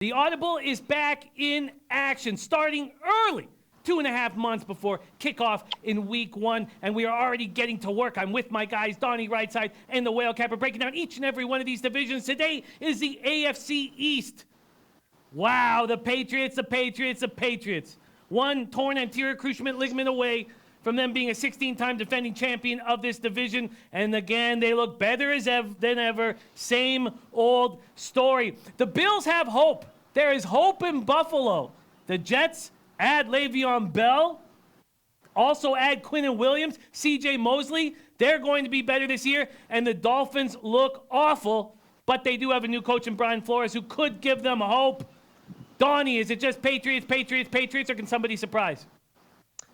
The Audible is back in action, starting early, 2.5 months before kickoff in week 1, and we are already getting to work. I'm with my guys, Donnie, Rightside, and the Whale Capper, breaking down each and every one of these divisions. Today is the AFC East. Wow, the Patriots. One torn anterior cruciate ligament away from them being a 16-time defending champion of this division. And again, they look better than ever. Same old story. The Bills have hope. There is hope in Buffalo. The Jets add Le'Veon Bell. Also add Quinnen Williams, C.J. Mosley. They're going to be better this year. And the Dolphins look awful, but they do have a new coach in Brian Flores who could give them hope. Donnie, is it just Patriots, or can somebody surprise?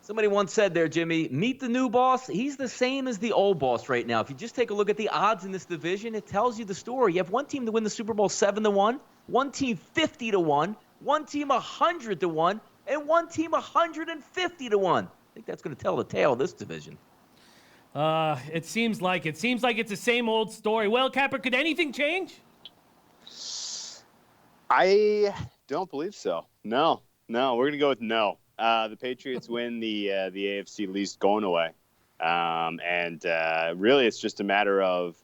Somebody once said there, Jimmy, meet the new boss. He's the same as the old boss right now. If you just take a look at the odds in this division, it tells you the story. You have one team to win the Super Bowl 7-1, one team 50-1, one team 100-1, and one team 150-1. I think that's going to tell the tale of this division. It seems like it's the same old story. Well, Capper, could anything change? I don't believe so. No, we're going to go with no. The Patriots win the AFC East going away. And really it's just a matter of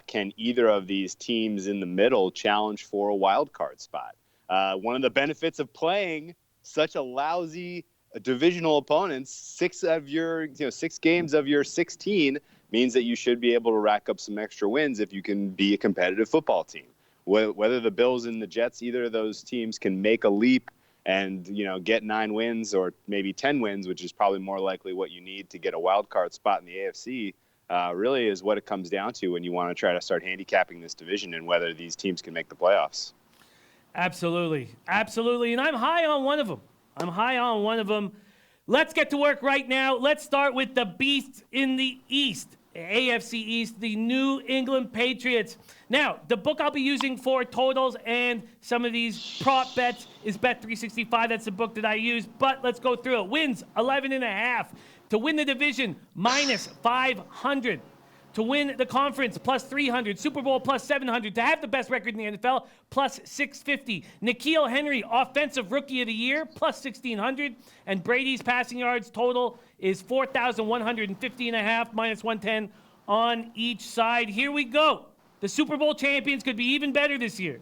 can either of these teams in the middle challenge for a wild card spot? One of the benefits of playing such a lousy divisional opponents, 6 games of your 16 means that you should be able to rack up some extra wins if you can be a competitive football team. Whether the Bills and the Jets, either of those teams can make a leap and, get 9 wins or maybe 10 wins, which is probably more likely what you need to get a wild card spot in the AFC, really is what it comes down to when you want to try to start handicapping this division and whether these teams can make the playoffs. Absolutely. And I'm high on one of them. Let's get to work right now. Let's start with the beasts in the East. AFC East, the New England Patriots. Now, the book I'll be using for totals and some of these prop bets is Bet365. That's the book that I use, but let's go through it. Wins, 11.5. To win the division, minus 500. To win the conference, plus 300. Super Bowl, plus 700. To have the best record in the NFL, plus 650. N'Keal Henry, Offensive Rookie of the Year, plus 1,600. And Brady's passing yards total is 4,150.5, minus 110 on each side. Here we go. The Super Bowl champions could be even better this year.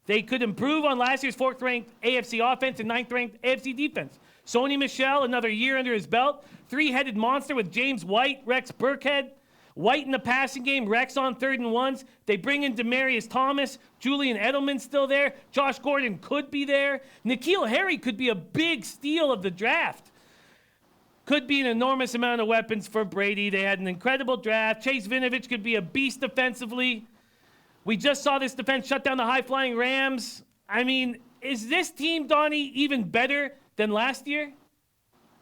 They could improve on last year's 4th-ranked AFC offense and 9th-ranked AFC defense. Sony Michel, another year under his belt. 3-headed monster with James White, Rex Burkhead. White in the passing game, Rex on 3rd and 1s. They bring in Demaryius Thomas. Julian Edelman still there. Josh Gordon could be there. N'Keal Henry could be a big steal of the draft. Could be an enormous amount of weapons for Brady. They had an incredible draft. Chase Vinovich could be a beast defensively. We just saw this defense shut down the high-flying Rams. I mean, is this team, Donnie, even better than last year?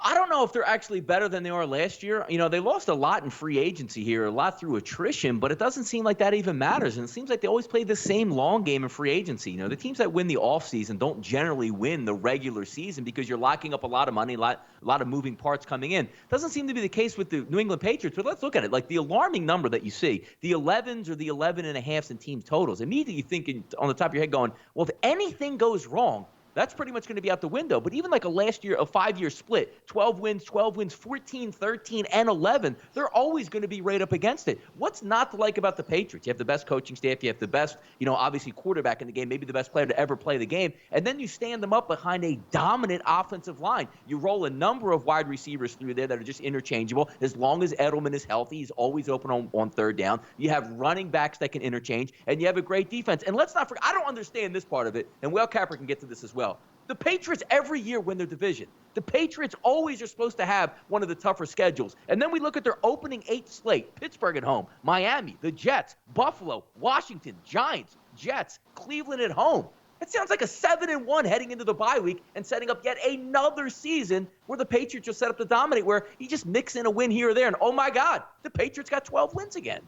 I don't know if they're actually better than they were last year. They lost a lot in free agency here, a lot through attrition, but it doesn't seem like that even matters. And it seems like they always play the same long game in free agency. The teams that win the offseason don't generally win the regular season because you're locking up a lot of money, a lot of moving parts coming in. Doesn't seem to be the case with the New England Patriots, but let's look at it. Like the alarming number that you see, the 11s or the 11.5s in team totals. Immediately you're thinking on the top of your head going, well, if anything goes wrong, that's pretty much going to be out the window. But even like a 5-year split, 12 wins, 14, 13, and 11, they're always going to be right up against it. What's not to like about the Patriots? You have the best coaching staff. You have the best, obviously quarterback in the game, maybe the best player to ever play the game. And then you stand them up behind a dominant offensive line. You roll a number of wide receivers through there that are just interchangeable. As long as Edelman is healthy, he's always open on 3rd down. You have running backs that can interchange, and you have a great defense. And let's not forget, I don't understand this part of it, and Whale Capper can get to this as well. The Patriots every year win their division. The Patriots always are supposed to have one of the tougher schedules. And then we look at their opening 8 slate. Pittsburgh at home, Miami, the Jets, Buffalo, Washington, Giants, Jets, Cleveland at home. It sounds like a 7-1 heading into the bye week and setting up yet another season where the Patriots are set up to dominate, where you just mix in a win here or there. And oh my God, the Patriots got 12 wins again.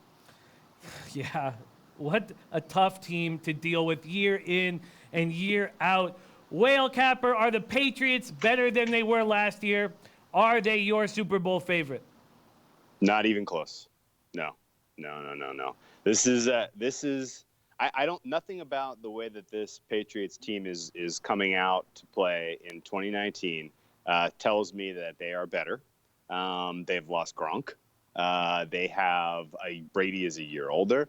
Yeah, what a tough team to deal with year in and year out. Whale Capper, are the Patriots better than they were last year? Are they your Super Bowl favorite? Not even close. No. This is I don't. Nothing about the way that this Patriots team is coming out to play in 2019 tells me that they are better. They've lost Gronk. They have Brady is a year older.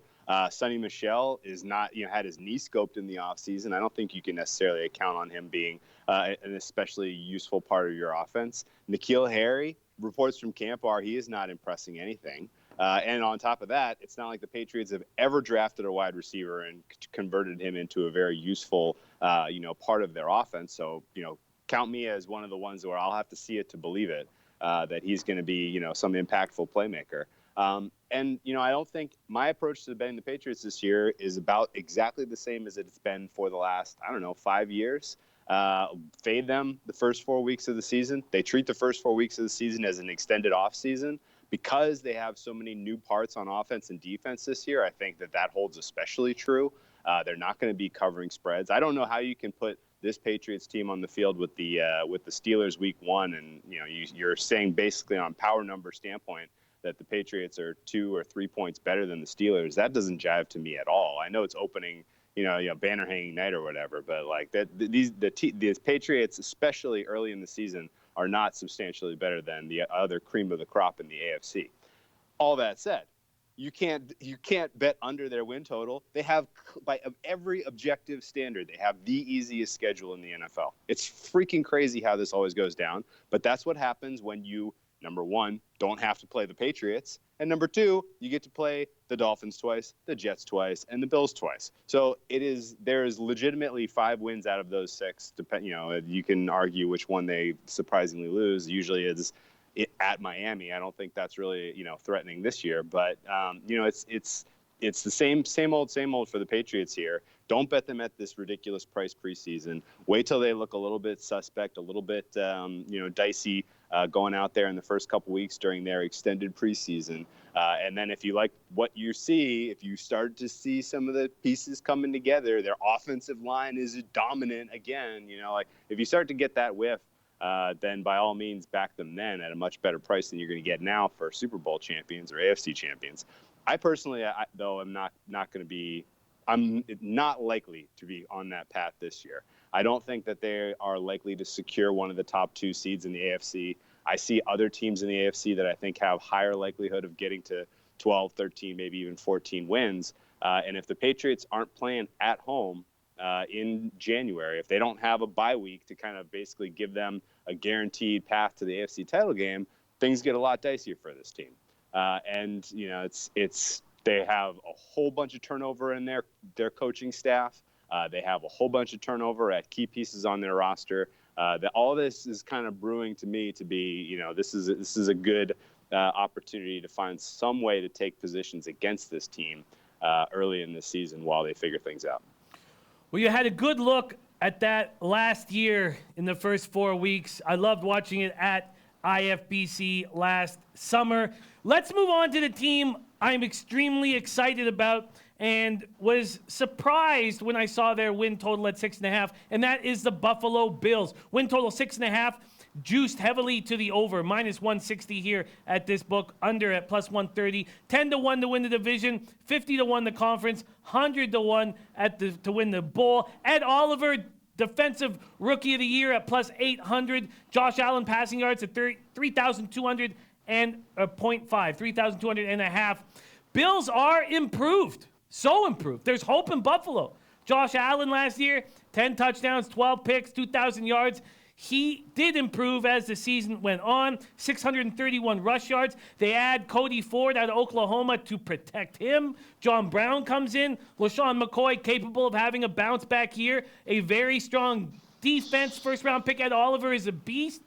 Sonny Michel is not, had his knee scoped in the offseason. I don't think you can necessarily count on him being an especially useful part of your offense. N'Keal Harry, reports from camp are he is not impressing anything. And on top of that, it's not like the Patriots have ever drafted a wide receiver and converted him into a very useful, part of their offense. So, count me as one of the ones where I'll have to see it to believe it, that he's going to be, some impactful playmaker. And I don't think my approach to betting the Patriots this year is about exactly the same as it's been for the last, 5 years. Fade them the first 4 weeks of the season. They treat the first 4 weeks of the season as an extended off season. Because they have so many new parts on offense and defense this year, I think that holds especially true. They're not going to be covering spreads. I don't know how you can put this Patriots team on the field with the Steelers week 1, and you're saying basically on power number standpoint that the Patriots are 2 or 3 points better than the Steelers. That doesn't jive to me at all. I know it's opening, banner hanging night or whatever, but like that, these Patriots, especially early in the season, are not substantially better than the other cream of the crop in the AFC. All that said, you can't bet under their win total. They have, by every objective standard, they have the easiest schedule in the NFL. It's freaking crazy how this always goes down, but that's what happens when you, number one, don't have to play the Patriots, and number two, you get to play the Dolphins twice, the Jets twice, and the Bills twice. So there is legitimately 5 wins out of those 6. You can argue which one they surprisingly lose. Usually it's at Miami. I don't think that's really threatening this year, but it's the same old for the Patriots here. Don't bet them at this ridiculous price preseason. Wait till they look a little bit suspect, a little bit dicey going out there in the first couple weeks during their extended preseason. And then if you like what you see, if you start to see some of the pieces coming together, their offensive line is dominant again. If you start to get that whiff, then by all means back them then at a much better price than you're going to get now for Super Bowl champions or AFC champions. I personally, though, I'm not likely to be on that path this year. I don't think that they are likely to secure one of the top 2 seeds in the AFC. I see other teams in the AFC that I think have higher likelihood of getting to 12, 13, maybe even 14 wins. And if the Patriots aren't playing at home in January, if they don't have a bye week to kind of basically give them a guaranteed path to the AFC title game, things get a lot dicier for this team. They have a whole bunch of turnover in their coaching staff. They have a whole bunch of turnover at key pieces on their roster. All this is kind of brewing to me to be, this is a good opportunity to find some way to take positions against this team early in the season while they figure things out. Well, you had a good look at that last year in the first 4 weeks. I loved watching it at IFBC last summer. Let's move on to the team I'm extremely excited about and was surprised when I saw their win total at 6.5, and that is the Buffalo Bills. Win total 6.5, juiced heavily to the over, minus 160 here at this book, under at plus 130, 10-1 to win the division, 50-1 the conference, 100-1 to win the bowl. Ed Oliver, defensive rookie of the year at plus 800. Josh Allen passing yards at 3,200 and a 0.5, 3,200 and a half. Bills are improved. So improved. There's hope in Buffalo. Josh Allen last year, 10 touchdowns, 12 picks, 2,000 yards. He did improve as the season went on. 631 rush yards. They add Cody Ford out of Oklahoma to protect him. John Brown comes in. LaShawn McCoy capable of having a bounce back year. A very strong defense. First round pick Ed Oliver is a beast.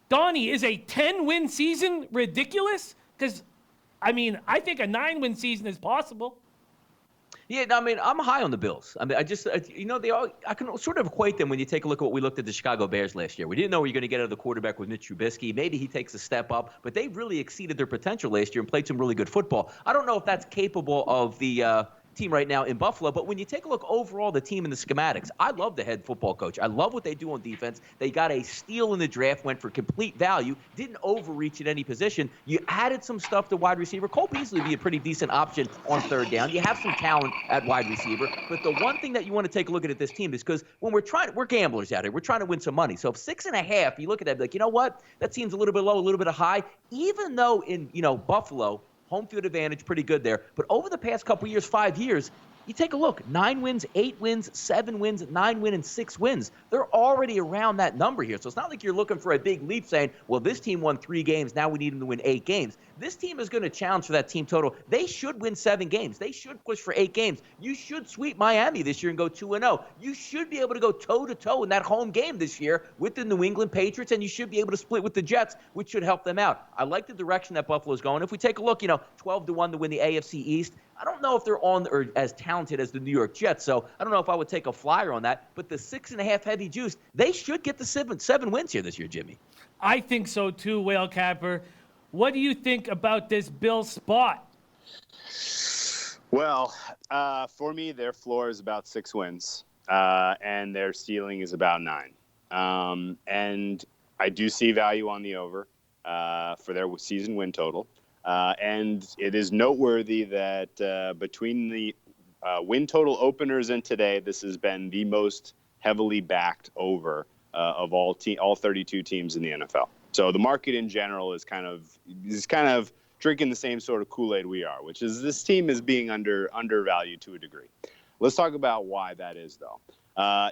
Donnie, is a 10-win season ridiculous? Because, I think a 9-win season is possible. Yeah, I'm high on the Bills. I can sort of equate them when you take a look at what we looked at the Chicago Bears last year. We didn't know we were going to get out of the quarterback with Mitch Trubisky. Maybe he takes a step up, but they really exceeded their potential last year and played some really good football. I don't know if that's capable of the team right now in Buffalo. But when you take a look overall, the team in the schematics, I love the head football coach. I love what they do on defense. They got a steal in the draft, went for complete value, didn't overreach at any position. You added some stuff to wide receiver. Cole Beasley would be a pretty decent option on third down. You have some talent at wide receiver. But the one thing that you want to take a look at this team is because when we're gamblers out here. We're trying to win some money. So if 6.5, you look at that, like, you know what? That seems a little bit low, a little bit high. Even though in, Buffalo, home field advantage, pretty good there. But over the past couple years, 5 years, you take a look, 9 wins, 8 wins, 7 wins, 9 wins, and 6 wins. They're already around that number here. So it's not like you're looking for a big leap saying, well, this team won 3 games. Now we need them to win 8 games. This team is going to challenge for that team total. They should win 7 games. They should push for 8 games. You should sweep Miami this year and go 2-0. You should be able to go toe-to-toe in that home game this year with the New England Patriots, and you should be able to split with the Jets, which should help them out. I like the direction that Buffalo's going. If we take a look, 12-1 to win the AFC East. I don't know if they're on or as talented as the New York Jets, so I don't know if I would take a flyer on that. But the 6.5 heavy juice, they should get the 7 wins here this year, Jimmy. I think so too, Whale Capper. What do you think about this Bills spot? Well, for me, their floor is about 6 wins, and their ceiling is about 9. And I do see value on the over for their season win total. And it is noteworthy that between the win total openers and today, this has been the most heavily backed over of all 32 teams in the NFL. So the market in general is kind of drinking the same sort of Kool-Aid we are, which is this team is being undervalued to a degree. Let's talk about why that is, though.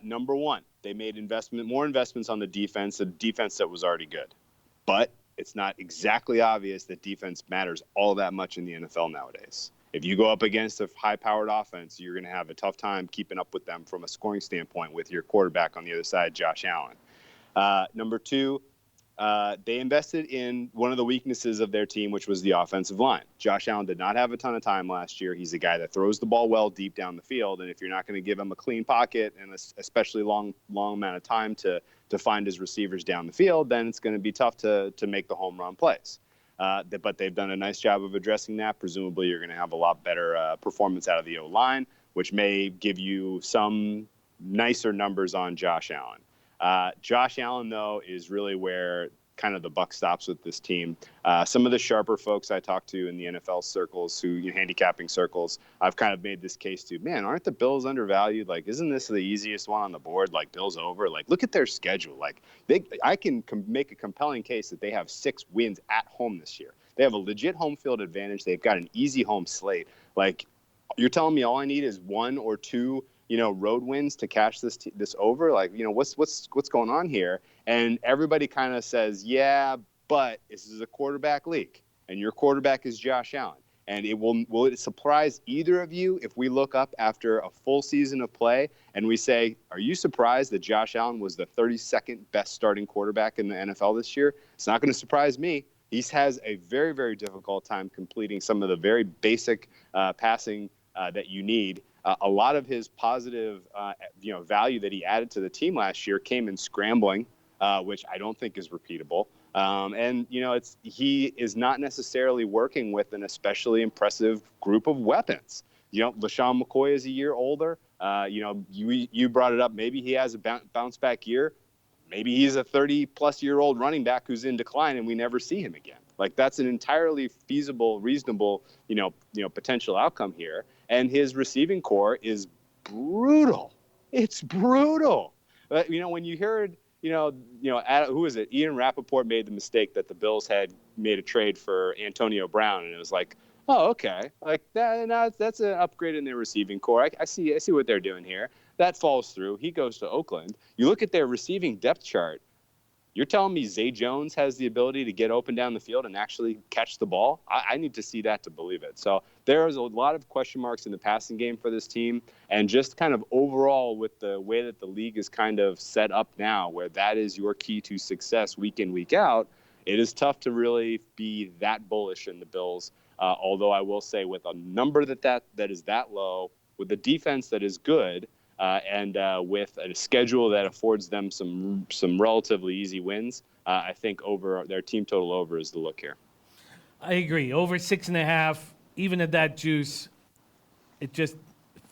Number one, they made more investments on the defense that was already good. But it's not exactly obvious that defense matters all that much in the NFL nowadays. If you go up against a high-powered offense, you're going to have a tough time keeping up with them from a scoring standpoint with your quarterback on the other side, Josh Allen. Number two, they invested in one of the weaknesses of their team, which was the offensive line. Josh Allen did not have a ton of time last year. He's a guy that throws the ball well deep down the field, and if you're not going to give him a clean pocket and especially long amount of time to find his receivers down the field, then it's going to be tough to make the home run plays. But they've done a nice job of addressing that. Presumably, you're going to have a lot better performance out of the O-line, which may give you some nicer numbers on Josh Allen. Josh Allen, though, is really where kind of the buck stops with this team. Some of the sharper folks I talked to in the NFL circles, handicapping circles, I've kind of made this case to, man, aren't the Bills undervalued? Like, isn't this the easiest one on the board? Like, Bills over? Like, look at their schedule. Like, I can make a compelling case that they have 6 wins at home this year. They have a legit home field advantage. They've got an easy home slate. Like, you're telling me all I need is 1 or 2 road wins to cash this over? Like, what's going on here? And everybody kind of says, yeah, but this is a quarterback league, and your quarterback is Josh Allen. And will it surprise either of you if we look up after a full season of play and we say, are you surprised that Josh Allen was the 32nd best starting quarterback in the NFL this year? It's not going to surprise me. He has a very, very difficult time completing some of the very basic passing that you need. A lot of his positive, value that he added to the team last year came in scrambling, which I don't think is repeatable. He is not necessarily working with an especially impressive group of weapons. LaShawn McCoy is a year older. You brought it up. Maybe he has a bounce back year. Maybe he's a 30-plus-year-old running back who's in decline and we never see him again. Like, that's an entirely feasible, reasonable, potential outcome here. And his receiving core is brutal. It's brutal. But, when you heard, who was it? Ian Rappaport made the mistake that the Bills had made a trade for Antonio Brown, and it was like, oh, okay, like that. That's an upgrade in their receiving core. I see what they're doing here. That falls through. He goes to Oakland. You look at their receiving depth chart. You're telling me Zay Jones has the ability to get open down the field and actually catch the ball? I need to see that to believe it. So there's a lot of question marks in the passing game for this team. And just kind of overall with the way that the league is kind of set up now, where that is your key to success week in, week out, it is tough to really be that bullish in the Bills. Although I will say with a number that is that low, with a defense that is good, and with a schedule that affords them some relatively easy wins, I think their team total over is the look here. I agree. Over 6.5, even at that juice,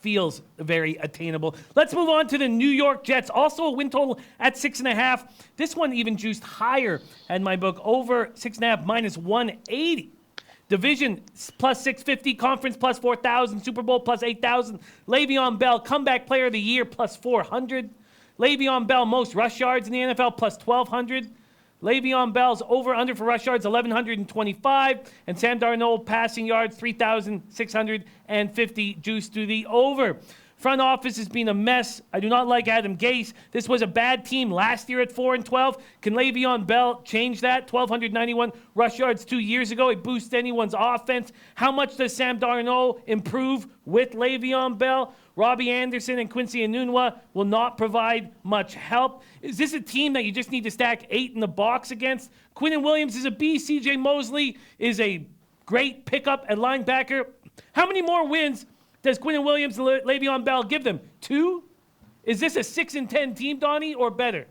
feels very attainable. Let's move on to the New York Jets. Also a win total at 6.5. This one even juiced higher at my book, over 6.5 minus 180. Division plus 650, conference plus 4,000, Super Bowl plus 8,000. Le'Veon Bell, comeback player of the year plus 400. Le'Veon Bell, most rush yards in the NFL plus 1,200. Le'Veon Bell's over-under for rush yards, 1,125. And Sam Darnold, passing yards, 3,650, juice to the over. Front office has been a mess. I do not like Adam Gase. This was a bad team last year at 4-12. Can Le'Veon Bell change that? 1,291 rush yards 2 years ago. It boosts anyone's offense. How much does Sam Darnold improve with Le'Veon Bell? Robbie Anderson and Quincy Enunwa will not provide much help. Is this a team that you just need to stack 8 in the box against? Quinnen Williams is a B. C.J. Mosley is a great pickup at linebacker. How many more wins does Quinnen Williams and Le'Veon Bell give them? 2? Is this a 6-10 team, Donnie, or better?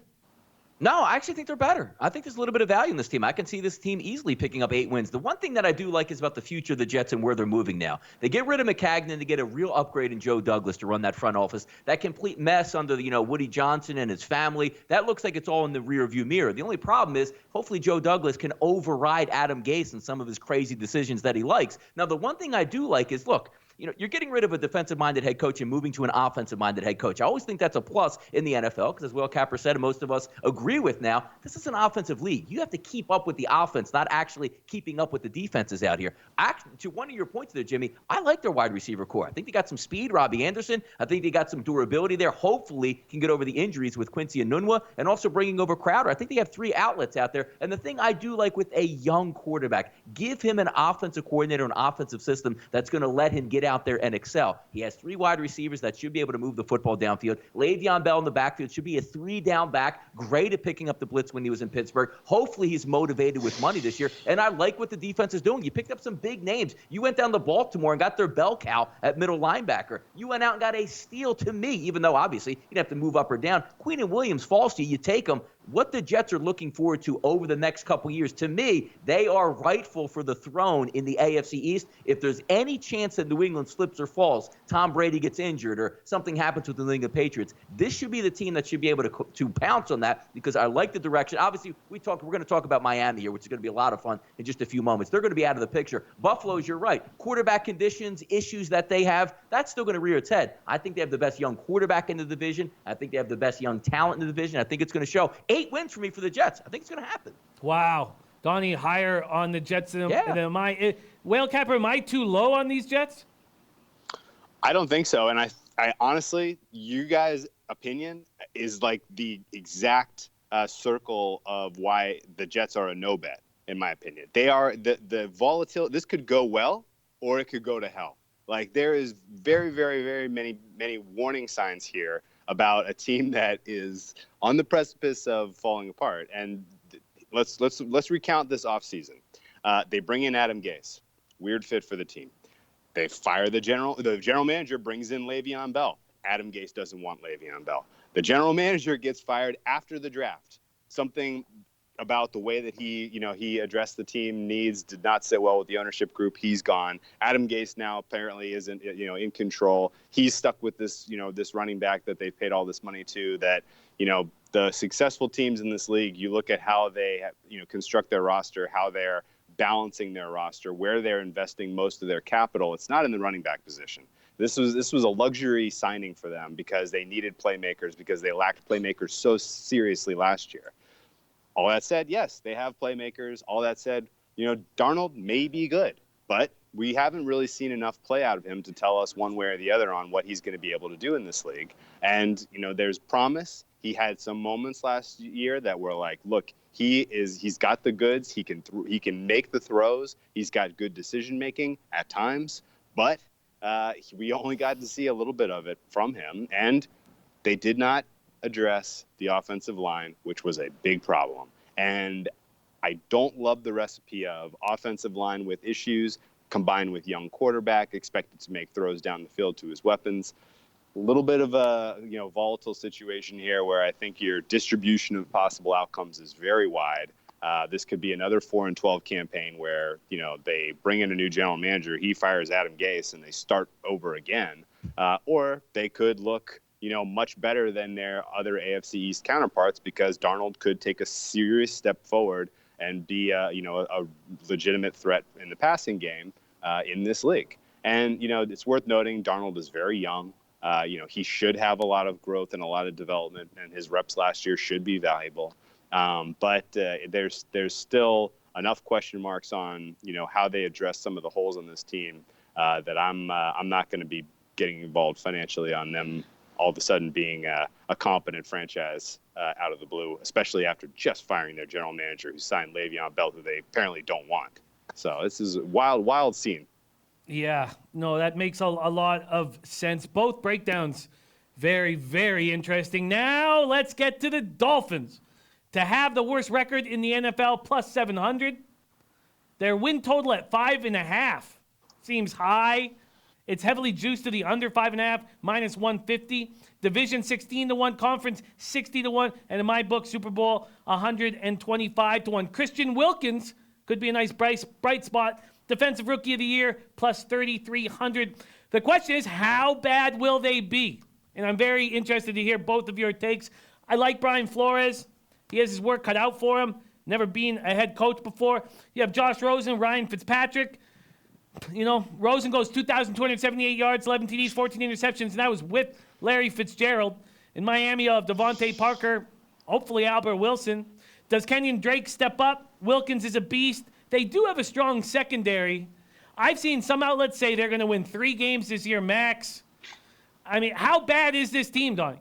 No, I actually think they're better. I think there's a little bit of value in this team. I can see this team easily picking up 8 wins. The one thing that I do like is about the future of the Jets and where they're moving now. They get rid of McCagnon to get a real upgrade in Joe Douglas to run that front office. That complete mess under Woody Johnson and his family, that looks like it's all in the rearview mirror. The only problem is hopefully Joe Douglas can override Adam Gase and some of his crazy decisions that he likes. Now, the one thing I do like is, look, you're getting rid of a defensive-minded head coach and moving to an offensive-minded head coach. I always think that's a plus in the NFL because, as Will Capper said, and most of us agree with now, this is an offensive league. You have to keep up with the offense, not actually keeping up with the defenses out here. To one of your points there, Jimmy, I like their wide receiver core. I think they got some speed, Robbie Anderson. I think they got some durability there. Hopefully can get over the injuries with Quincy Enunwa and also bringing over Crowder. I think they have 3 outlets out there. And the thing I do like with a young quarterback, give him an offensive coordinator, an offensive system that's going to let him get out there and excel. He has 3 wide receivers that should be able to move the football downfield. Le'Veon Bell in the backfield should be a 3-down back, great at picking up the blitz when he was in Pittsburgh. Hopefully he's motivated with money this year, and I like what the defense is doing. You picked up some big names. You went down to Baltimore and got their bell cow at middle linebacker. You went out and got a steal to me, even though obviously you'd have to move up or down. Quinnen Williams falls to you. You take him. What the Jets are looking forward to over the next couple years, to me, they are rightful for the throne in the AFC East. If there's any chance that New England slips or falls, Tom Brady gets injured or something happens with the New England Patriots, this should be the team that should be able to pounce on that because I like the direction. Obviously, we're going to talk about Miami here, which is going to be a lot of fun in just a few moments. They're going to be out of the picture. Buffalo's, you're right. Quarterback conditions, issues that they have, that's still going to rear its head. I think they have the best young quarterback in the division. I think they have the best young talent in the division. I think it's going to show. 8 wins for me for the Jets. I think it's going to happen. Wow. Donnie, higher on the Jets than my Whale Capper, am I too low on these Jets? I don't think so. And I honestly, you guys' opinion is like the exact circle of why the Jets are a no bet, in my opinion. They are the volatility. This could go well or it could go to hell. Like there is very, very, very many warning signs here about a team that is on the precipice of falling apart. And let's recount this offseason. They bring in Adam Gase, weird fit for the team. They fire the general manager, brings in Le'Veon Bell. Adam Gase doesn't want Le'Veon Bell. The general manager gets fired after the draft. Something about the way that he addressed the team needs did not sit well with the ownership group. He's gone. Adam Gase now apparently isn't, in control. He's stuck with this, this running back that they've paid all this money to that, the successful teams in this league, you look at how they, construct their roster, how they're balancing their roster, where they're investing most of their capital. It's not in the running back position. This was a luxury signing for them because they needed playmakers, because they lacked playmakers so seriously last year. All that said, yes, they have playmakers. All that said, Darnold may be good, but we haven't really seen enough play out of him to tell us one way or the other on what he's going to be able to do in this league. And, there's promise. He had some moments last year that were like, look, he's got the goods. He can make the throws. He's got good decision making at times, but we only got to see a little bit of it from him. And they did not address the offensive line, which was a big problem. And I don't love the recipe of offensive line with issues combined with young quarterback expected to make throws down the field to his weapons. A little bit of a volatile situation here where I think your distribution of possible outcomes is very wide. This could be another 4-12 campaign where they bring in a new general manager, he fires Adam Gase, and they start over again. or they could look, much better than their other AFC East counterparts because Darnold could take a serious step forward and be, a legitimate threat in the passing game in this league. And, it's worth noting Darnold is very young. He should have a lot of growth and a lot of development, and his reps last year should be valuable. But there's still enough question marks on, how they address some of the holes in this team that I'm not going to be getting involved financially on them all of a sudden being a competent franchise out of the blue, especially after just firing their general manager who signed Le'Veon Bell, who they apparently don't want. So this is a wild scene. Yeah, no, that makes a lot of sense. Both breakdowns very, very interesting. Now let's get to the Dolphins. To have the worst record in the NFL, plus 700. Their win total at 5.5 seems high. It's heavily juiced to the under 5.5, minus 150. Division 16-1, conference 60-1, and in my book, Super Bowl 125-1. Christian Wilkins could be a nice bright spot. Defensive Rookie of the Year, plus 3,300. The question is, how bad will they be? And I'm very interested to hear both of your takes. I like Brian Flores. He has his work cut out for him. Never been a head coach before. You have Josh Rosen, Ryan Fitzpatrick. Rosen goes 2,278 yards, 11 TDs, 14 interceptions, and that was with Larry Fitzgerald. In Miami, of Devontae Parker, hopefully Albert Wilson. Does Kenyon Drake step up? Wilkins is a beast. They do have a strong secondary. I've seen some outlets say they're going to win 3 games this year max. I mean, how bad is this team, Donnie?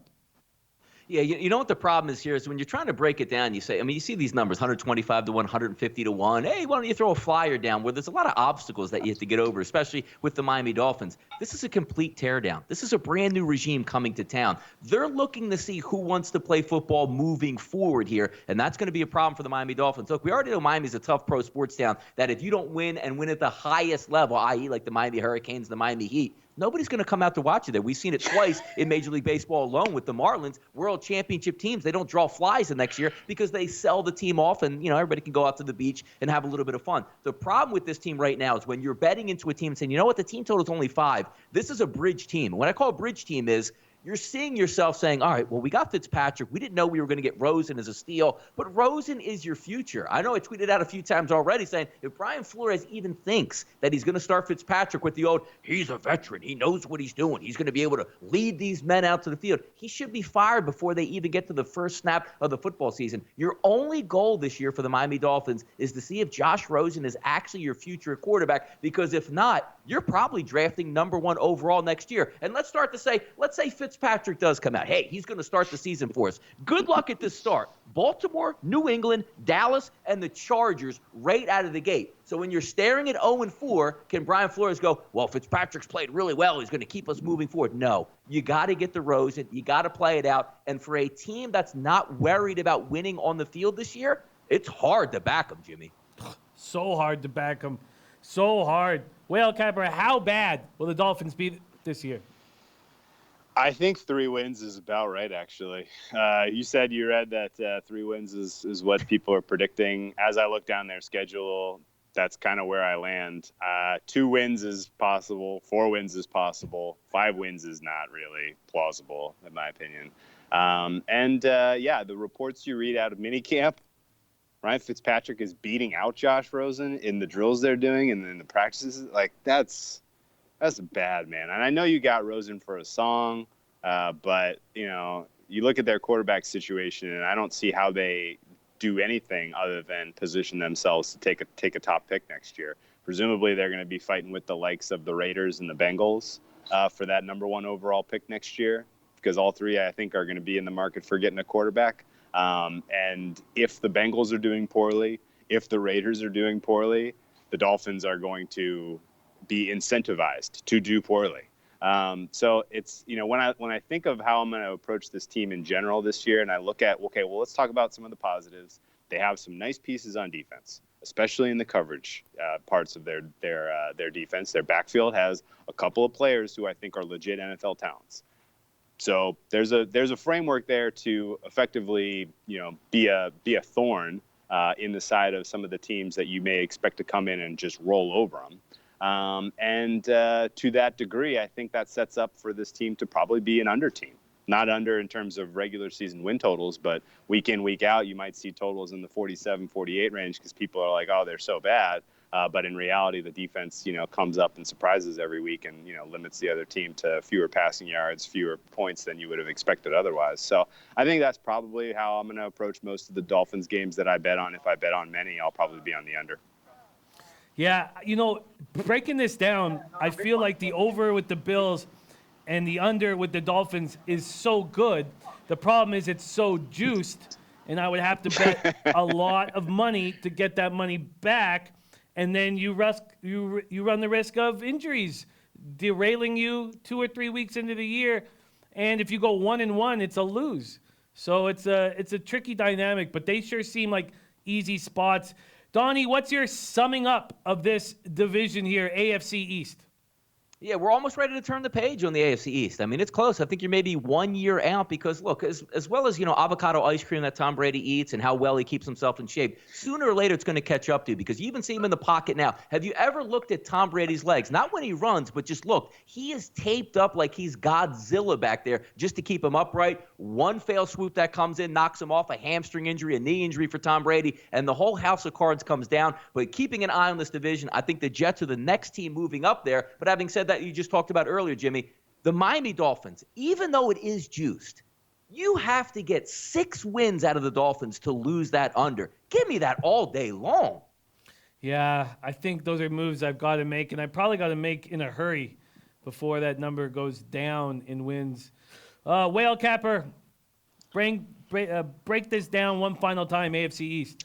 Yeah, you know what the problem is here is when you're trying to break it down, you say, you see these numbers, 125-1, 150-1. Hey, why don't you throw a flyer down where there's a lot of obstacles that you have to get over, especially with the Miami Dolphins. This is a complete teardown. This is a brand new regime coming to town. They're looking to see who wants to play football moving forward here, and that's going to be a problem for the Miami Dolphins. Look, we already know Miami's a tough pro sports town that if you don't win and win at the highest level, i.e. like the Miami Hurricanes, the Miami Heat, nobody's going to come out to watch you there. We've seen it twice in Major League Baseball alone with the Marlins. World Championship teams, they don't draw flies the next year because they sell the team off and, everybody can go out to the beach and have a little bit of fun. The problem with this team right now is when you're betting into a team and saying, you know what, the team total is only 5. This is a bridge team. What I call a bridge team is you're seeing yourself saying, all right, well, we got Fitzpatrick. We didn't know we were going to get Rosen as a steal, but Rosen is your future. I know I tweeted out a few times already saying if Brian Flores even thinks that he's going to start Fitzpatrick with the old, he's a veteran, he knows what he's doing, he's going to be able to lead these men out to the field, he should be fired before they even get to the first snap of the football season. Your only goal this year for the Miami Dolphins is to see if Josh Rosen is actually your future quarterback, because if not, you're probably drafting number 1 overall next year. And let's say Fitzpatrick does come out. Hey, he's going to start the season for us. Good luck at this start. Baltimore, New England, Dallas, and the Chargers right out of the gate. So when you're staring at 0-4, can Brian Flores go, well, Fitzpatrick's played really well, he's going to keep us moving forward? No. You got to get the Rosen. You got to play it out. And for a team that's not worried about winning on the field this year, it's hard to back them, Jimmy. So hard to back them. So hard. Well, Capper, how bad will the Dolphins be this year? I think 3 wins is about right, actually. You said you read that 3 wins is what people are predicting. As I look down their schedule, that's kind of where I land. 2 wins is possible. 4 wins is possible. 5 wins is not really plausible, in my opinion. The reports you read out of minicamp, Ryan Fitzpatrick is beating out Josh Rosen in the drills they're doing and in the practices. Like, that's bad, man. And I know you got Rosen for a song, but, you look at their quarterback situation, and I don't see how they do anything other than position themselves to take a top pick next year. Presumably, they're going to be fighting with the likes of the Raiders and the Bengals for that number 1 overall pick next year, because all 3, I think, are going to be in the market for getting a quarterback. And if the Bengals are doing poorly, if the Raiders are doing poorly, the Dolphins are going to be incentivized to do poorly. So it's, when I think of how I'm going to approach this team in general this year, and I look at, okay, well, let's talk about some of the positives. They have some nice pieces on defense, especially in the coverage parts of their defense. Their backfield has a couple of players who I think are legit NFL talents. So there's a framework there to effectively, be a thorn in the side of some of the teams that you may expect to come in and just roll over them. And to that degree, I think that sets up for this team to probably be an under team. Not under in terms of regular season win totals, but week in, week out, you might see totals in the 47, 48 range because people are like, oh, they're so bad. But in reality, the defense, comes up and surprises every week and, limits the other team to fewer passing yards, fewer points than you would have expected otherwise. So I think that's probably how I'm going to approach most of the Dolphins games that I bet on. If I bet on many, I'll probably be on the under. Yeah, breaking this down, I feel like the over with the Bills and the under with the Dolphins is so good. The problem is it's so juiced, and I would have to bet a lot of money to get that money back, and then you run the risk of injuries derailing you 2 or 3 weeks into the year, and if you go 1-1, it's a lose. So it's a tricky dynamic, but they sure seem like easy spots. Donnie, what's your summing up of this division here, AFC East? Yeah, we're almost ready to turn the page on the AFC East. I mean, it's close. I think you're maybe 1 year out because, look, as well as, avocado ice cream that Tom Brady eats and how well he keeps himself in shape, sooner or later it's going to catch up to you because you even see him in the pocket now. Have you ever looked at Tom Brady's legs? Not when he runs, but just look. He is taped up like he's Godzilla back there just to keep him upright. One fail swoop that comes in, knocks him off, a hamstring injury, a knee injury for Tom Brady, and the whole house of cards comes down. But keeping an eye on this division, I think the Jets are the next team moving up there. But having said that, you just talked about earlier, Jimmy, the Miami Dolphins, even though it is juiced, you have to get 6 wins out of the Dolphins to lose that under. Give me that all day long. Yeah, I think those are moves I've got to make, and I probably got to make in a hurry before that number goes down in wins. Whale Capper, break this down one final time, AFC East.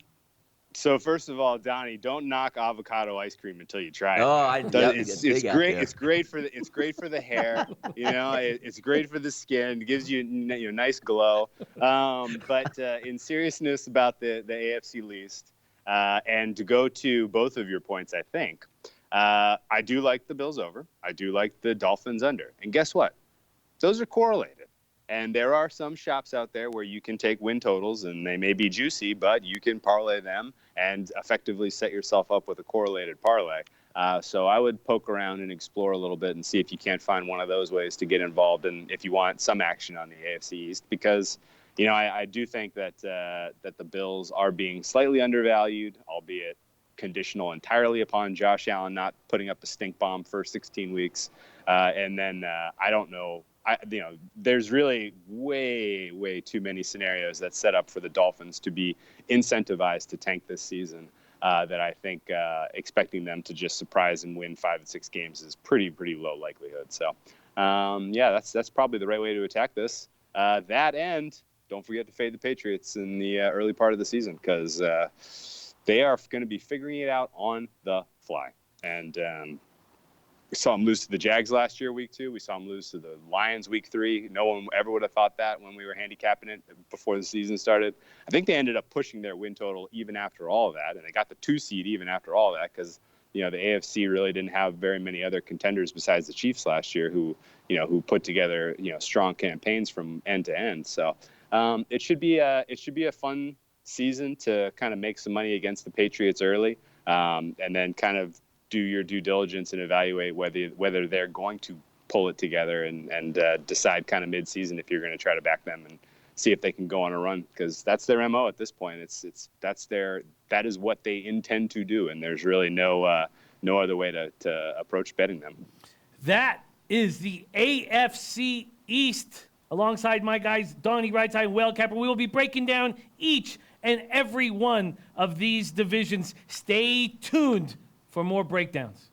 So first of all, Donnie, don't knock avocado ice cream until you try it. Oh, it's great. It's great for the hair. It's great for the skin. It gives you nice glow. But in seriousness about the AFC East, and to go to both of your points, I think I do like the Bills over. I do like the Dolphins under. And guess what? Those are correlated. And there are some shops out there where you can take win totals and they may be juicy, but you can parlay them and effectively set yourself up with a correlated parlay. So I would poke around and explore a little bit and see if you can't find one of those ways to get involved and if you want some action on the AFC East, because I do think that the Bills are being slightly undervalued, albeit conditional entirely upon Josh Allen not putting up a stink bomb for 16 weeks. And then I don't know. There's really way too many scenarios that set up for the Dolphins to be incentivized to tank this season that I think expecting them to just surprise and win 5 and 6 games is pretty low likelihood. So, that's probably the right way to attack this. That and don't forget to fade the Patriots in the early part of the season because they are going to be figuring it out on the fly. And we saw them lose to the Jags last year, week 2. We saw them lose to the Lions week 3. No one ever would have thought that when we were handicapping it before the season started. I think they ended up pushing their win total even after all of that, and they got the 2 seed even after all of that because the AFC really didn't have very many other contenders besides the Chiefs last year who put together strong campaigns from end to end. So it should be a fun season to kind of make some money against the Patriots early, and then kind of do your due diligence and evaluate whether they're going to pull it together and decide kind of mid-season if you're going to try to back them and see if they can go on a run, because that's their MO at this point. That is what they intend to do, and there's really no other way to approach betting them. That is the AFC East. Alongside my guys, Donnie, Rightside, and Whale Capper, we will be breaking down each and every one of these divisions. Stay tuned for more breakdowns.